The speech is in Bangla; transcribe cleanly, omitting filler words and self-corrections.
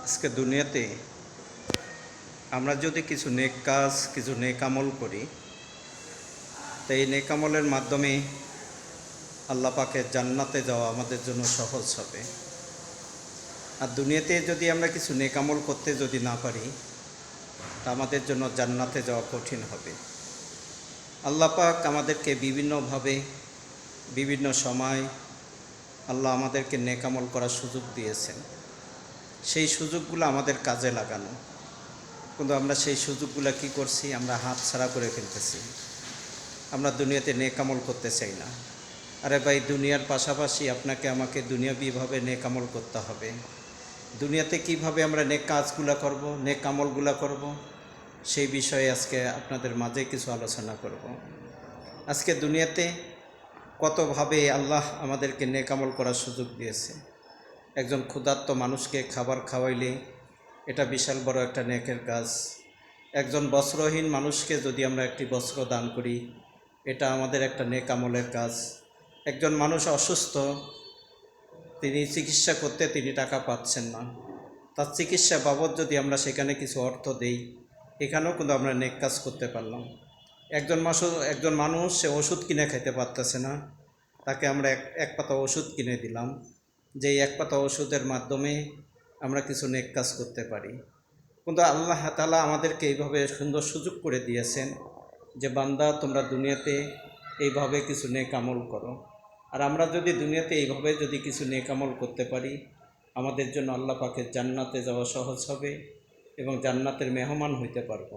আজকে দুনিয়াতে আমরা যদি কিছু নেক কাজ কিছু নেক আমল করি, তো এই নেক আমলের মাধ্যমে আল্লাহ পাকের জান্নাতে যাওয়া আমাদের জন্য সহজ হবে। আর দুনিয়াতে যদি আমরা কিছু নেক আমল করতে যদি না পারি, তা আমাদের জন্য জান্নাতে যাওয়া কঠিন হবে। আল্লাহ পাক আমাদেরকে বিভিন্নভাবে বিভিন্ন সময় আল্লাহ আমাদেরকে নেক আমল করার সুযোগ দিয়েছেন। সেই সুযোগগুলো আমাদের কাজে লাগানো, কিন্তু আমরা সেই সুযোগগুলো কী করছি? আমরা হাতছাড়া করে ফেলতেছি। আমরা দুনিয়াতে নেক আমল করতে চাই না। আরে ভাই, দুনিয়ার পাশাপাশি আপনাকে আমাকে দুনিয়াবিভাবে নেক আমল করতে হবে। দুনিয়াতে কিভাবে আমরা নেক কাজগুলো করব, নেক আমলগুলো করব, সেই বিষয়ে আজকে আপনাদের মাঝে কিছু আলোচনা করব। আজকে দুনিয়াতে কতভাবে আল্লাহ আমাদেরকে নেক আমল করার সুযোগ দিয়েছে। একজন ক্ষুধার্ত মানুষকে খাবার খাওয়াইলে এটা বিশাল বড় একটা নেকের কাজ। একজন বস্ত্রহীন মানুষকে যদি আমরা একটি বস্ত্র দান করি, এটা আমাদের একটা নেক আমলের কাজ। একজন মানুষ অসুস্থ, তিনি চিকিৎসা করতে তিনি টাকা পাচ্ছেন না, তার চিকিৎসা বাবদ যদি আমরা সেখানে কিছু অর্থ দেই, এখানেও কিন্তু আমরা নেক কাজ করতে পারলাম। একজন মানুষ সে ওষুধ কিনে খাইতে পারতেছে না, তাকে আমরা এক পাতা ওষুধ কিনে দিলাম, যে এক পাতা ওষুধের মাধ্যমে আমরা কিছু নেক কাজ করতে পারি। কিন্তু আল্লাহ তাআলা আমাদেরকে এইভাবে সুন্দর সুযোগ করে দিয়েছেন যে, বান্দা তোমরা দুনিয়াতে এইভাবে কিছু নেক আমল করো। আর আমরা যদি দুনিয়াতে এইভাবে যদি কিছু নেক আমল করতে পারি, আমাদের জন্য আল্লাহ পাকের জান্নাতে যাওয়া সহজ হবে এবং জান্নাতের মেহমান হইতে পারবো।